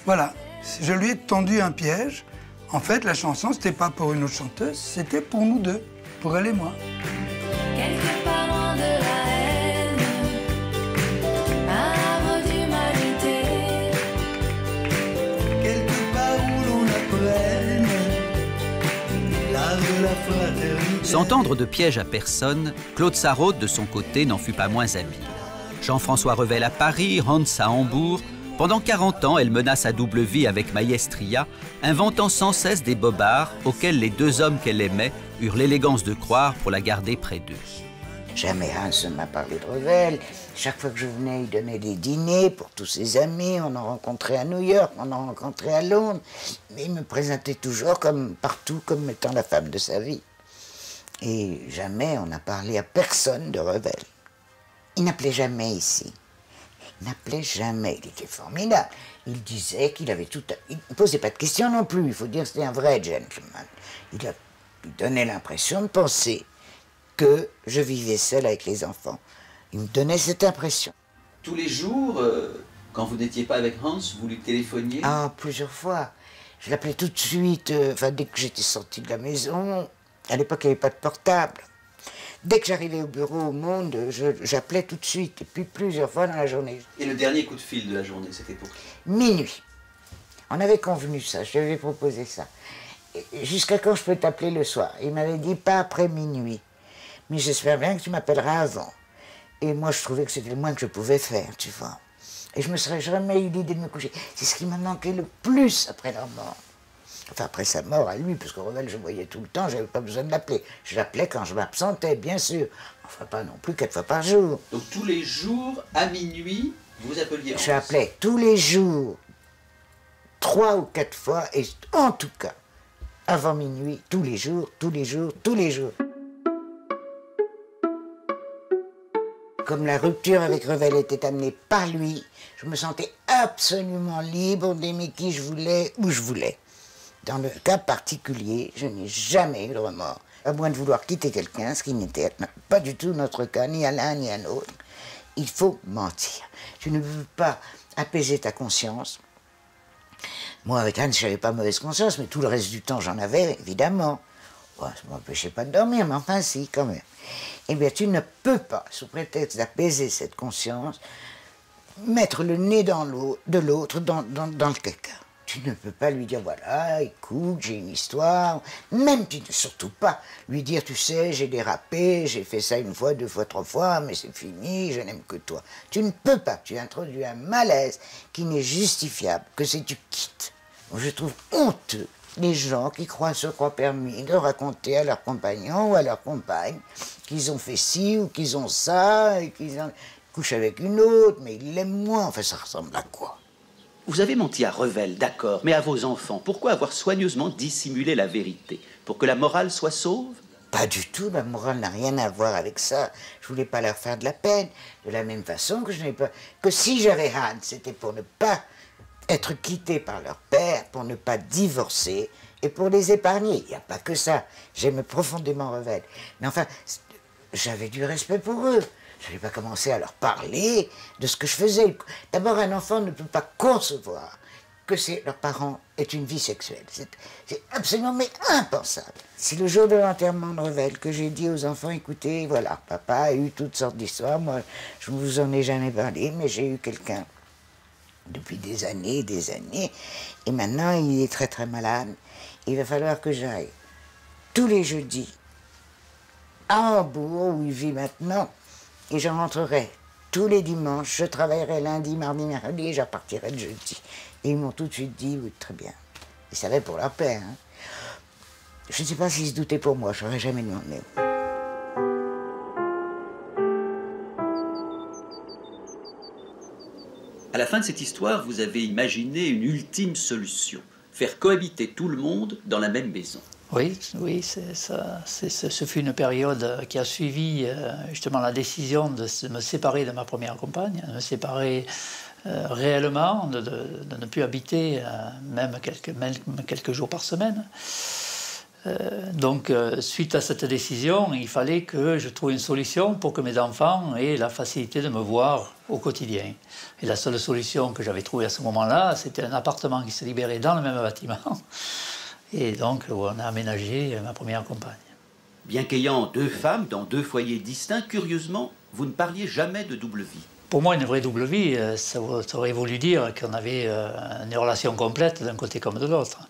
Voilà, je lui ai tendu un piège. En fait, la chanson, c'était pas pour une autre chanteuse, c'était pour nous deux, pour elle et moi. Quelque part loin de la haine, un arbre d'humanité. Quelque part où l'on apprenne l'art de la fraternité. Sans tendre de piège à personne, Claude Sarraute, de son côté, n'en fut pas moins habile. Jean-François Revel à Paris, Hans à Hambourg. Pendant 40 ans, elle mena sa double vie avec Maestria, inventant sans cesse des bobards auxquels les deux hommes qu'elle aimait eurent l'élégance de croire pour la garder près d'eux. Jamais Hans ne m'a parlé de Revel. Chaque fois que je venais, il donnait des dîners pour tous ses amis. On en rencontrait à New York, on en rencontrait à Londres. Mais il me présentait toujours comme partout comme étant la femme de sa vie. Et jamais on n'a parlé à personne de Revel. Il n'appelait jamais ici. Il n'appelait jamais. Il était formidable. Il disait qu'il avait tout... Il ne posait pas de questions non plus. Il faut dire que c'était un vrai gentleman. Il donnait l'impression de penser que je vivais seule avec les enfants. Il me donnait cette impression. Tous les jours, quand vous n'étiez pas avec Hans, vous lui téléphoniez? Ah, plusieurs fois. Je l'appelais tout de suite, dès que j'étais sortie de la maison. À l'époque, il n'y avait pas de portable. Dès que j'arrivais au bureau au Monde, j'appelais tout de suite, et puis plusieurs fois dans la journée. Et le dernier coup de fil de la journée, c'était pour qui? Minuit. On avait convenu ça, je lui avais proposé ça. Jusqu'à quand je peux t'appeler le soir? Il m'avait dit pas après minuit. Mais j'espère bien que tu m'appelleras avant. Et moi, je trouvais que c'était le moins que je pouvais faire, tu vois. Et je me serais jamais eu l'idée de me coucher. C'est ce qui m'a manqué le plus après leur mort. Enfin, après sa mort à lui, parce que Revel, je voyais tout le temps, j'avais pas besoin de l'appeler. Je l'appelais quand je m'absentais, bien sûr. Enfin, pas non plus 4 fois par jour. Donc tous les jours, à minuit, vous appeliez Hans? Je l'appelais tous les jours, 3 ou 4 fois, et en tout cas, avant minuit, tous les jours, tous les jours, tous les jours. Comme la rupture avec Revel était amenée par lui, je me sentais absolument libre d'aimer qui je voulais, où je voulais. Dans le cas particulier, je n'ai jamais eu de remords, à moins de vouloir quitter quelqu'un, ce qui n'était pas du tout notre cas, ni à l'un ni à l'autre. Il faut mentir. Tu ne veux pas apaiser ta conscience. Moi, avec Hans, je n'avais pas mauvaise conscience, mais tout le reste du temps, j'en avais, évidemment. Bon, ça ne m'empêchait pas de dormir, mais enfin, si, quand même. Eh bien, tu ne peux pas, sous prétexte d'apaiser cette conscience, mettre le nez dans l'eau de l'autre dans le caca. Tu ne peux pas lui dire, voilà, écoute, j'ai une histoire. Même tu ne surtout pas lui dire, tu sais, j'ai dérapé, j'ai fait ça 1 fois, 2 fois, 3 fois, mais c'est fini, je n'aime que toi. Tu ne peux pas, tu introduis un malaise qui n'est justifiable que si tu quittes. Je trouve honteux les gens qui se croient permis de raconter à leur compagnon ou à leur compagne qu'ils ont fait ci ou qu'ils ont ça, et qu'ils couchent avec une autre, mais ils l'aiment moins. Enfin, ça ressemble à quoi? Vous avez menti à Revel, d'accord, mais à vos enfants, pourquoi avoir soigneusement dissimulé la vérité? Pour que la morale soit sauve? Pas du tout, la morale n'a rien à voir avec ça. Je voulais pas leur faire de la peine, de la même façon que je n'ai pas... Que si j'avais Hans, c'était pour ne pas être quitté par leur père, pour ne pas divorcer et pour les épargner. Il n'y a pas que ça. J'aime profondément Revel. Mais enfin, j'avais du respect pour eux. Je n'ai pas commencé à leur parler de ce que je faisais. D'abord, un enfant ne peut pas concevoir que leurs parents aient une vie sexuelle. C'est absolument mais impensable. C'est le jour de l'enterrement de Revel que j'ai dit aux enfants, écoutez, voilà, papa a eu toutes sortes d'histoires. Moi, je ne vous en ai jamais parlé, mais j'ai eu quelqu'un depuis des années, et maintenant, il est très très malade. Il va falloir que j'aille tous les jeudis à Hambourg, où il vit maintenant, et je rentrerai tous les dimanches, je travaillerai lundi, mardi, mercredi, et je repartirai le jeudi. Et ils m'ont tout de suite dit, oui, très bien. Ils savaient pour leur père. Hein. Je ne sais pas s'ils se doutaient pour moi, je n'aurais jamais demandé. À la fin de cette histoire, vous avez imaginé une ultime solution. Faire cohabiter tout le monde dans la même maison. Oui, ce fut une période qui a suivi justement la décision de me séparer de ma première compagne, de me séparer réellement, de ne plus habiter même quelques jours par semaine. Donc, suite à cette décision, il fallait que je trouve une solution pour que mes enfants aient la facilité de me voir au quotidien. Et la seule solution que j'avais trouvée à ce moment-là, c'était un appartement qui se libérait dans le même bâtiment. Et donc, on a aménagé ma première compagne. Bien qu'ayant 2 femmes dans 2 foyers distincts, curieusement, vous ne parliez jamais de double vie. Pour moi, une vraie double vie, ça aurait voulu dire qu'on avait une relation complète d'un côté comme de l'autre.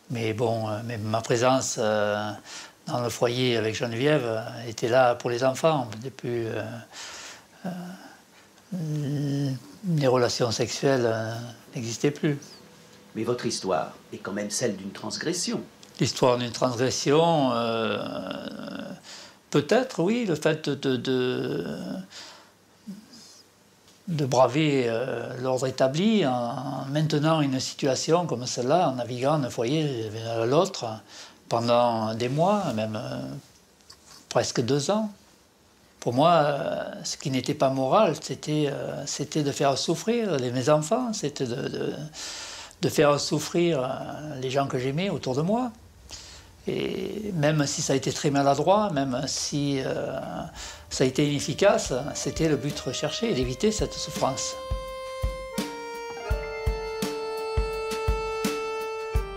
Mais bon, même ma présence dans le foyer avec Geneviève était là pour les enfants. Depuis, les relations sexuelles n'existaient plus. Mais votre histoire est quand même celle d'une transgression. L'histoire d'une transgression, peut-être, oui, le fait de braver l'ordre établi en maintenant une situation comme celle-là, en naviguant d'un foyer à l'autre pendant des mois, même presque 2 ans. Pour moi, ce qui n'était pas moral, c'était de faire souffrir mes enfants, c'était de faire souffrir les gens que j'aimais autour de moi. Et même si ça a été très maladroit, même si ça a été inefficace, c'était le but recherché, d'éviter cette souffrance.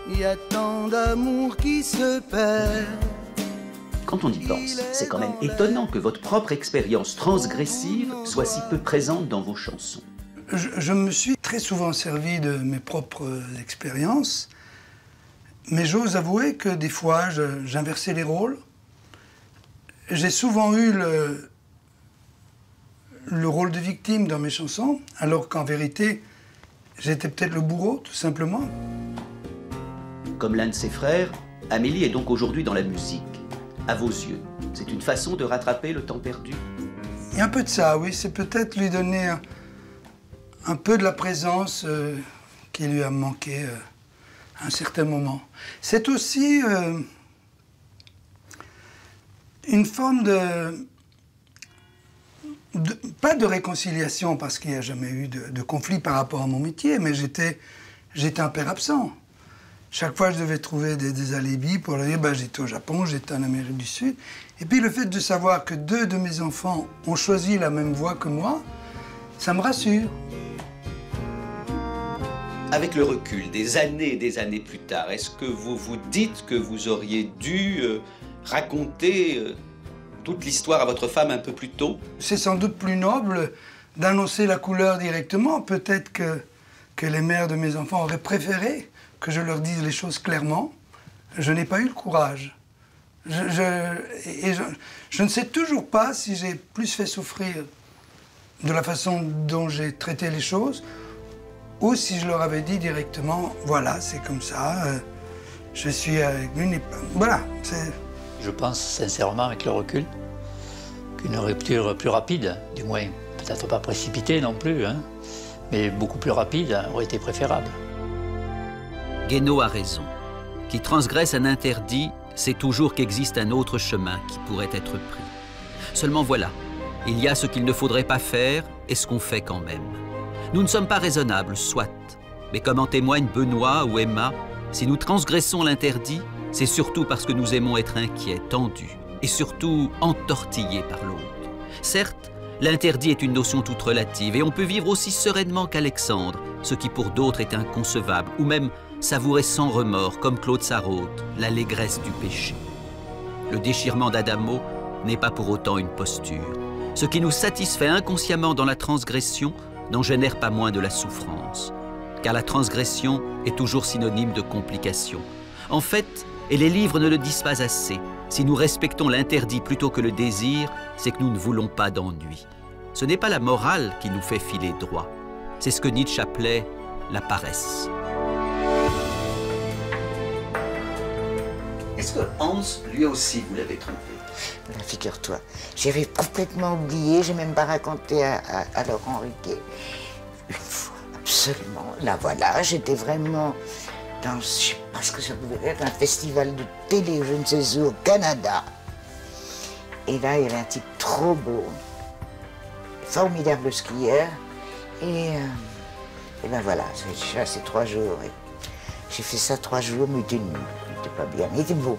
Il y a tant d'amour qui se perd. Quand on y pense, c'est quand même étonnant que votre propre expérience transgressive soit si peu présente dans vos chansons. Je me suis très souvent servi de mes propres expériences, mais j'ose avouer que des fois, j'inversais les rôles. J'ai souvent eu le rôle de victime dans mes chansons, alors qu'en vérité, j'étais peut-être le bourreau, tout simplement. Comme l'un de ses frères, Amélie est donc aujourd'hui dans la musique. À vos yeux, c'est une façon de rattraper le temps perdu? Il y a un peu de ça, oui. C'est peut-être lui donner un peu de la présence qui lui a manqué à un certain moment. C'est aussi une forme pas de réconciliation, parce qu'il n'y a jamais eu de conflit par rapport à mon métier, mais j'étais un père absent. Chaque fois, je devais trouver des alibis pour leur dire ben, j'étais au Japon, j'étais en Amérique du Sud. Et puis le fait de savoir que 2 de mes enfants ont choisi la même voie que moi, ça me rassure. Avec le recul, des années plus tard, est-ce que vous vous dites que vous auriez dû raconter toute l'histoire à votre femme un peu plus tôt? C'est sans doute plus noble d'annoncer la couleur directement. Peut-être que les mères de mes enfants auraient préféré que je leur dise les choses clairement. Je n'ai pas eu le courage. Je ne sais toujours pas si j'ai plus fait souffrir de la façon dont j'ai traité les choses, ou si je leur avais dit directement, voilà, c'est comme ça, je suis avec une... Voilà, c'est... Je pense sincèrement, avec le recul, qu'une rupture plus rapide, du moins, peut-être pas précipitée non plus, hein, mais beaucoup plus rapide, aurait été préférable. Guénaud a raison. Qui transgresse un interdit, c'est toujours qu'existe un autre chemin qui pourrait être pris. Seulement voilà, il y a ce qu'il ne faudrait pas faire et ce qu'on fait quand même. Nous ne sommes pas raisonnables, soit, mais comme en témoignent Benoît ou Emma, si nous transgressons l'interdit, c'est surtout parce que nous aimons être inquiets, tendus, et surtout entortillés par l'autre. Certes, l'interdit est une notion toute relative, et on peut vivre aussi sereinement qu'Alexandre, ce qui pour d'autres est inconcevable, ou même savourer sans remords, comme Claude Sarraute, l'allégresse du péché. Le déchirement d'Adamo n'est pas pour autant une posture. Ce qui nous satisfait inconsciemment dans la transgression n'en génère pas moins de la souffrance, car la transgression est toujours synonyme de complication. En fait, et les livres ne le disent pas assez, si nous respectons l'interdit plutôt que le désir, c'est que nous ne voulons pas d'ennui. Ce n'est pas la morale qui nous fait filer droit, c'est ce que Nietzsche appelait la paresse. Est-ce que Hans, lui aussi, vous l'avez trompé? Figure-toi, j'avais complètement oublié, j'ai même pas raconté à Laurent Ruquier. Une fois, absolument, là voilà, j'étais vraiment dans, je sais pas ce que ça pouvait être, un festival de télé, je ne sais où, au Canada. Et là, il y avait un type trop beau, formidable skieur, et ben voilà, j'ai passé 3 jours. J'ai fait ça 3 jours, mais une nuit. pas bien, il était beau.